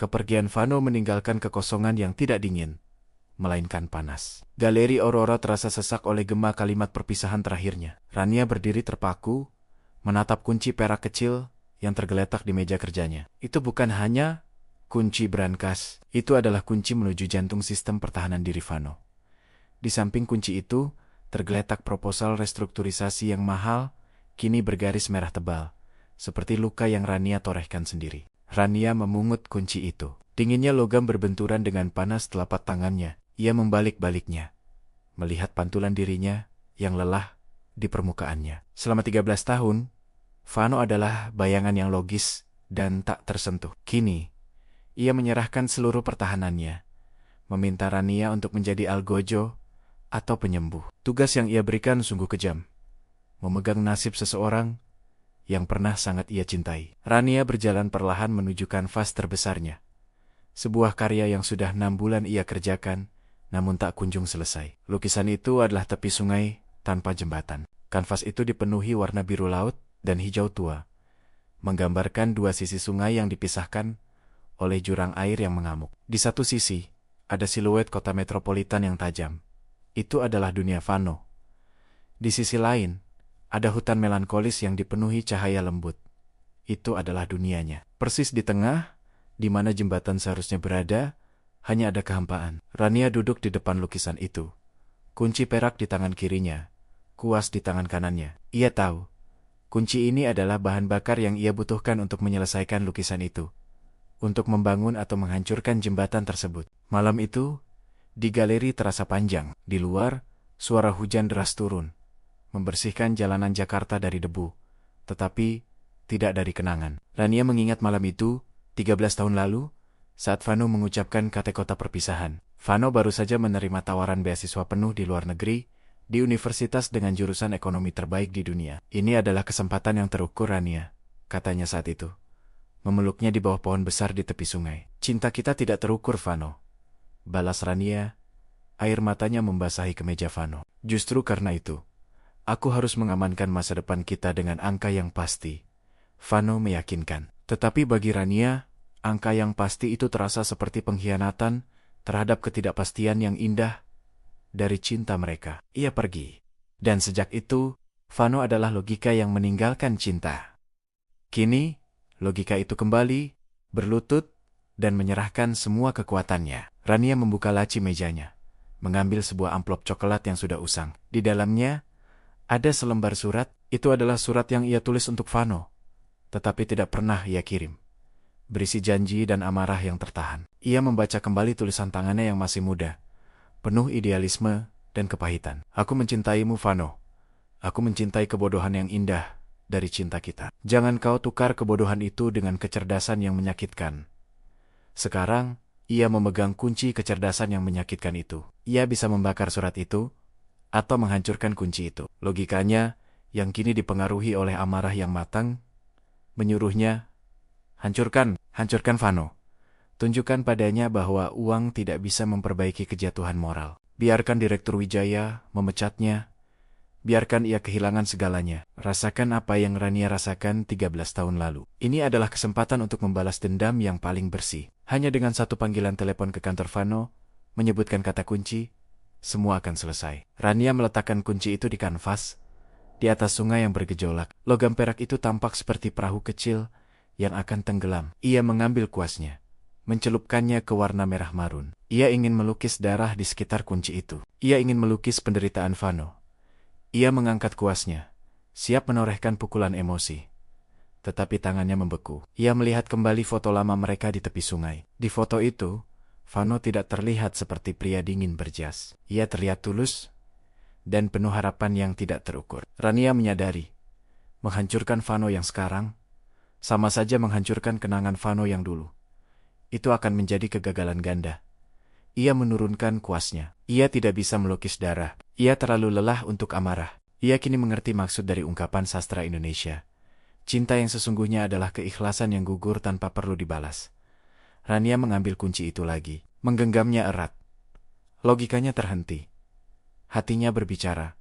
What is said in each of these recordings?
Kepergian Vano meninggalkan kekosongan yang tidak dingin, melainkan panas. Galeri Aurora terasa sesak oleh gema kalimat perpisahan terakhirnya. Rania berdiri terpaku, menatap kunci perak kecil yang tergeletak di meja kerjanya. Itu bukan hanya kunci brankas, itu adalah kunci menuju jantung sistem pertahanan diri Vano. Di samping kunci itu, tergeletak proposal restrukturisasi yang mahal, kini bergaris merah tebal, seperti luka yang Rania torehkan sendiri. Rania memungut kunci itu. Dinginnya logam berbenturan dengan panas telapak tangannya. Ia membalik-baliknya, melihat pantulan dirinya yang lelah di permukaannya. Selama 13 tahun, Vano adalah bayangan yang logis dan tak tersentuh. Kini, ia menyerahkan seluruh pertahanannya, meminta Rania untuk menjadi algojo atau penyembuh. Tugas yang ia berikan sungguh kejam, memegang nasib seseorang yang pernah sangat ia cintai. Rania berjalan perlahan menuju kanvas terbesarnya. Sebuah karya yang sudah 6 bulan ia kerjakan, namun tak kunjung selesai. Lukisan itu adalah tepi sungai tanpa jembatan. Kanvas itu dipenuhi warna biru laut dan hijau tua, menggambarkan dua sisi sungai yang dipisahkan oleh jurang air yang mengamuk. Di satu sisi, ada siluet kota metropolitan yang tajam. Itu adalah dunia Vano. Di sisi lain, ada hutan melankolis yang dipenuhi cahaya lembut. Itu adalah dunianya. Persis di tengah, di mana jembatan seharusnya berada, hanya ada kehampaan. Rania duduk di depan lukisan itu. Kunci perak di tangan kirinya, kuas di tangan kanannya. Ia tahu, kunci ini adalah bahan bakar yang ia butuhkan untuk menyelesaikan lukisan itu, untuk membangun atau menghancurkan jembatan tersebut. Malam itu, di galeri terasa panjang. Di luar, suara hujan deras turun, membersihkan jalanan Jakarta dari debu, tetapi tidak dari kenangan. Rania mengingat malam itu, 13 tahun lalu, saat Vano mengucapkan kata kota perpisahan. Vano baru saja menerima tawaran beasiswa penuh di luar negeri, di universitas dengan jurusan ekonomi terbaik di dunia. Ini adalah kesempatan yang terukur, Rania, katanya saat itu, memeluknya di bawah pohon besar di tepi sungai. Cinta kita tidak terukur, Vano, balas Rania, air matanya membasahi kemeja Vano. Justru karena itu, aku harus mengamankan masa depan kita dengan angka yang pasti, Vano meyakinkan. Tetapi bagi Rania, angka yang pasti itu terasa seperti pengkhianatan terhadap ketidakpastian yang indah dari cinta mereka. Ia pergi. Dan sejak itu, Vano adalah logika yang meninggalkan cinta. Kini, logika itu kembali, berlutut, dan menyerahkan semua kekuatannya. Rania membuka laci mejanya, mengambil sebuah amplop coklat yang sudah usang. Di dalamnya, ada selembar surat. Itu adalah surat yang ia tulis untuk Vano, tetapi tidak pernah ia kirim. Berisi janji dan amarah yang tertahan. Ia membaca kembali tulisan tangannya yang masih muda, penuh idealisme dan kepahitan. Aku mencintaimu, Vano. Aku mencintai kebodohan yang indah dari cinta kita. Jangan kau tukar kebodohan itu dengan kecerdasan yang menyakitkan. Sekarang, ia memegang kunci kecerdasan yang menyakitkan itu. Ia bisa membakar surat itu, atau menghancurkan kunci itu. Logikanya, yang kini dipengaruhi oleh amarah yang matang, menyuruhnya, hancurkan Vano. Tunjukkan padanya bahwa uang tidak bisa memperbaiki kejatuhan moral. Biarkan Direktur Wijaya memecatnya. Biarkan ia kehilangan segalanya. Rasakan apa yang Rania rasakan 13 tahun lalu. Ini adalah kesempatan untuk membalas dendam yang paling bersih. Hanya dengan satu panggilan telepon ke kantor Vano, menyebutkan kata kunci, semua akan selesai. Rania meletakkan kunci itu di kanvas, di atas sungai yang bergejolak. Logam perak itu tampak seperti perahu kecil yang akan tenggelam. Ia mengambil kuasnya, mencelupkannya ke warna merah marun. Ia ingin melukis darah di sekitar kunci itu. Ia ingin melukis penderitaan Vano. Ia mengangkat kuasnya, siap menorehkan pukulan emosi. Tetapi tangannya membeku. Ia melihat kembali foto lama mereka di tepi sungai. Di foto itu, Vano tidak terlihat seperti pria dingin berjas. Ia terlihat tulus dan penuh harapan yang tidak terukur. Rania menyadari, menghancurkan Vano yang sekarang, sama saja menghancurkan kenangan Vano yang dulu. Itu akan menjadi kegagalan ganda. Ia menurunkan kuasnya. Ia tidak bisa melukis darah. Ia terlalu lelah untuk amarah. Ia kini mengerti maksud dari ungkapan sastra Indonesia. Cinta yang sesungguhnya adalah keikhlasan yang gugur tanpa perlu dibalas. Rania mengambil kunci itu lagi, menggenggamnya erat. Logikanya terhenti. Hatinya berbicara.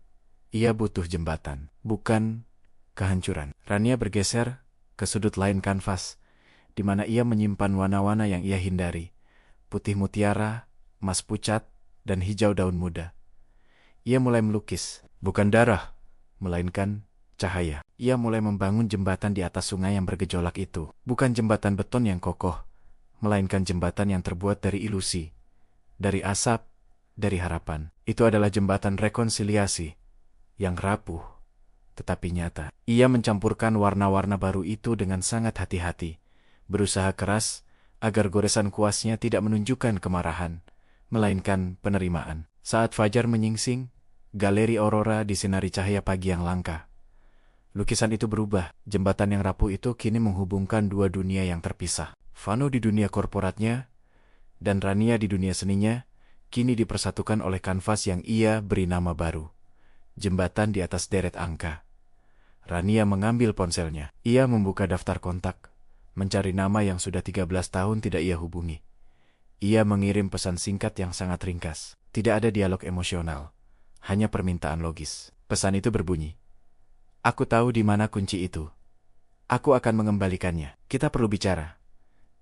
Ia butuh jembatan, bukan kehancuran. Rania bergeser ke sudut lain kanvas. di mana ia menyimpan warna-warna yang ia hindari, putih mutiara, emas pucat, dan hijau daun muda. Ia mulai melukis, bukan darah, melainkan cahaya. Ia mulai membangun jembatan di atas sungai yang bergejolak itu. Bukan jembatan beton yang kokoh, melainkan jembatan yang terbuat dari ilusi, dari asap, dari harapan. Itu adalah jembatan rekonsiliasi, yang rapuh, tetapi nyata. Ia mencampurkan warna-warna baru itu dengan sangat hati-hati, berusaha keras agar goresan kuasnya tidak menunjukkan kemarahan, melainkan penerimaan. Saat fajar menyingsing, galeri Aurora disinari cahaya pagi yang langka. Lukisan itu berubah. Jembatan yang rapuh itu kini menghubungkan dua dunia yang terpisah. Vano di dunia korporatnya, dan Rania di dunia seninya, kini dipersatukan oleh kanvas yang ia beri nama baru. Jembatan di atas deret angka. Rania mengambil ponselnya. Ia membuka daftar kontak, mencari nama yang sudah 13 tahun tidak ia hubungi. Ia mengirim pesan singkat yang sangat ringkas. Tidak ada dialog emosional, hanya permintaan logis. Pesan itu berbunyi, "Aku tahu di mana kunci itu. Aku akan mengembalikannya. Kita perlu bicara."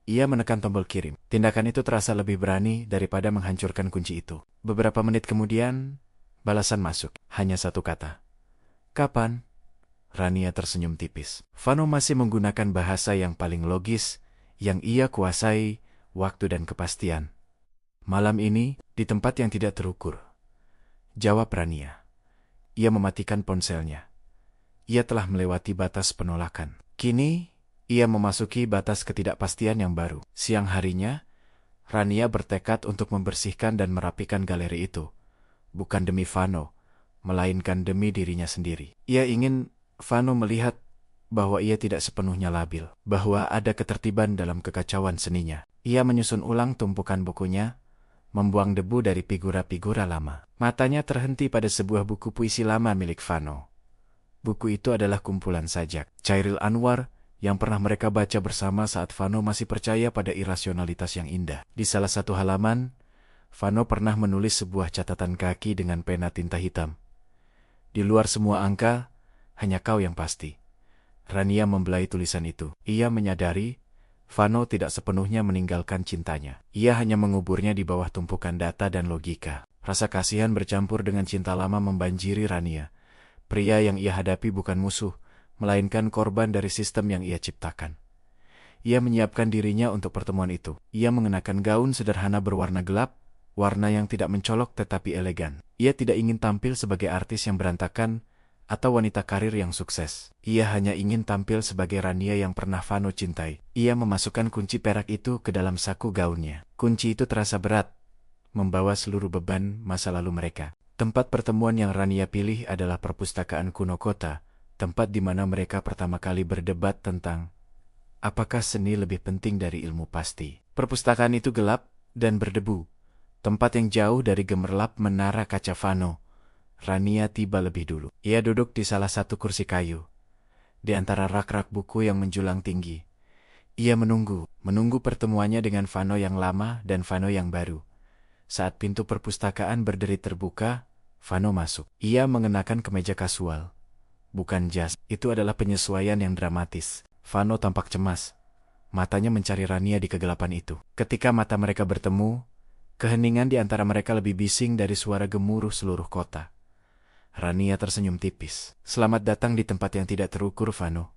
Ia menekan tombol kirim. Tindakan itu terasa lebih berani daripada menghancurkan kunci itu. Beberapa menit kemudian, balasan masuk. Hanya satu kata. "Kapan?" Rania tersenyum tipis. Vano masih menggunakan bahasa yang paling logis, yang ia kuasai, waktu dan kepastian. "Malam ini, di tempat yang tidak terukur," jawab Rania. Ia mematikan ponselnya. Ia telah melewati batas penolakan. Kini, ia memasuki batas ketidakpastian yang baru. Siang harinya, Rania bertekad untuk membersihkan dan merapikan galeri itu. Bukan demi Vano, melainkan demi dirinya sendiri. Ia ingin Vano melihat bahwa ia tidak sepenuhnya labil, bahwa ada ketertiban dalam kekacauan seninya. Ia menyusun ulang tumpukan bukunya, membuang debu dari figura-figura lama. Matanya terhenti pada sebuah buku puisi lama milik Vano. Buku itu adalah kumpulan sajak Chairil Anwar yang pernah mereka baca bersama saat Vano masih percaya pada irasionalitas yang indah. Di salah satu halaman, Vano pernah menulis sebuah catatan kaki dengan pena tinta hitam. "Di luar semua angka, hanya kau yang pasti." Rania membelai tulisan itu. Ia menyadari Vano tidak sepenuhnya meninggalkan cintanya. Ia hanya menguburnya di bawah tumpukan data dan logika. Rasa kasihan bercampur dengan cinta lama membanjiri Rania. Pria yang ia hadapi bukan musuh, melainkan korban dari sistem yang ia ciptakan. Ia menyiapkan dirinya untuk pertemuan itu. Ia mengenakan gaun sederhana berwarna gelap, warna yang tidak mencolok tetapi elegan. Ia tidak ingin tampil sebagai artis yang berantakan atau wanita karir yang sukses. Ia hanya ingin tampil sebagai Rania yang pernah Vano cintai. Ia memasukkan kunci perak itu ke dalam saku gaunnya. Kunci itu terasa berat, membawa seluruh beban masa lalu mereka. Tempat pertemuan yang Rania pilih adalah perpustakaan kuno kota, tempat di mana mereka pertama kali berdebat tentang apakah seni lebih penting dari ilmu pasti. Perpustakaan itu gelap dan berdebu, tempat yang jauh dari gemerlap menara kaca Vano. Rania tiba lebih dulu. Ia duduk di salah satu kursi kayu, di antara rak-rak buku yang menjulang tinggi. Ia menunggu pertemuannya dengan Vano yang lama dan Vano yang baru. Saat pintu perpustakaan berderi terbuka, Vano masuk. Ia mengenakan kemeja kasual, bukan jas. Itu adalah penyesuaian yang dramatis. Vano tampak cemas. Matanya mencari Rania di kegelapan itu. Ketika mata mereka bertemu, keheningan di antara mereka lebih bising dari suara gemuruh seluruh kota. Rania tersenyum tipis. "Selamat datang di tempat yang tidak terukur, Vano."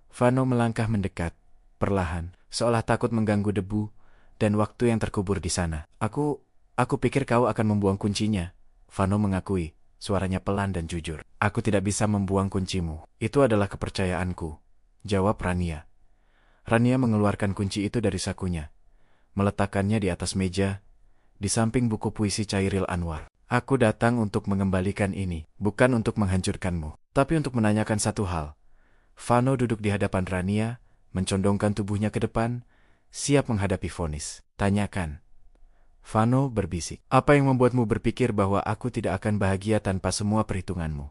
Vano melangkah mendekat, perlahan, seolah takut mengganggu debu dan waktu yang terkubur di sana. Aku pikir kau akan membuang kuncinya." Vano mengakui, suaranya pelan dan jujur. "Aku tidak bisa membuang kuncimu. Itu adalah kepercayaanku," jawab Rania. Rania mengeluarkan kunci itu dari sakunya, meletakkannya di atas meja, di samping buku puisi Chairil Anwar. "Aku datang untuk mengembalikan ini, bukan untuk menghancurkanmu, tapi untuk menanyakan satu hal." Vano duduk di hadapan Rania, mencondongkan tubuhnya ke depan, siap menghadapi vonis. "Tanyakan." Vano berbisik. "Apa yang membuatmu berpikir bahwa aku tidak akan bahagia tanpa semua perhitunganmu?"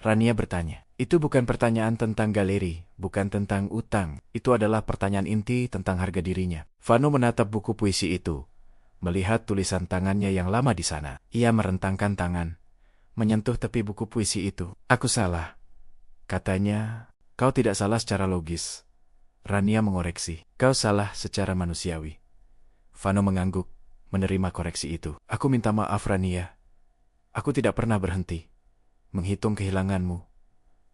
Rania bertanya. Itu bukan pertanyaan tentang galeri, bukan tentang utang. Itu adalah pertanyaan inti tentang harga dirinya. Vano menatap buku puisi itu, melihat tulisan tangannya yang lama di sana. Ia merentangkan tangan, menyentuh tepi buku puisi itu. "Aku salah," katanya. "Kau tidak salah secara logis. Rania mengoreksi. Kau salah secara manusiawi. Vano mengangguk, menerima koreksi itu. Aku minta maaf Rania. Aku tidak pernah berhenti menghitung kehilanganmu.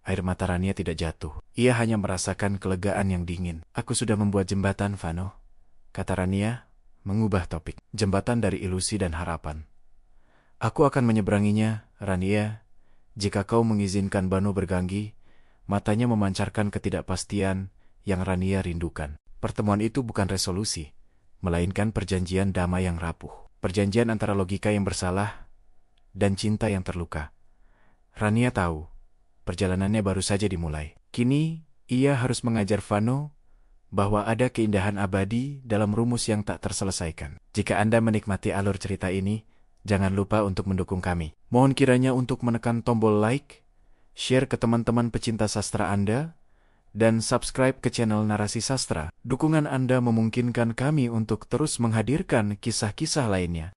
Air mata Rania tidak jatuh. Ia hanya merasakan kelegaan yang dingin. Aku sudah membuat jembatan, Vano, kata Rania, mengubah topik. Jembatan dari ilusi dan harapan. Aku akan menyeberanginya, Rania, jika kau mengizinkan Vano bergangi. Matanya memancarkan ketidakpastian yang Rania rindukan. Pertemuan itu bukan resolusi, melainkan perjanjian damai yang rapuh. Perjanjian antara logika yang bersalah dan cinta yang terluka. Rania tahu, perjalanannya baru saja dimulai. Kini, ia harus mengajar Vano bahwa ada keindahan abadi dalam rumus yang tak terselesaikan. Jika Anda menikmati alur cerita ini, jangan lupa untuk mendukung kami. Mohon kiranya untuk menekan tombol like, share ke teman-teman pecinta sastra Anda, dan subscribe ke channel Narasi Sastra. Dukungan Anda memungkinkan kami untuk terus menghadirkan kisah-kisah lainnya.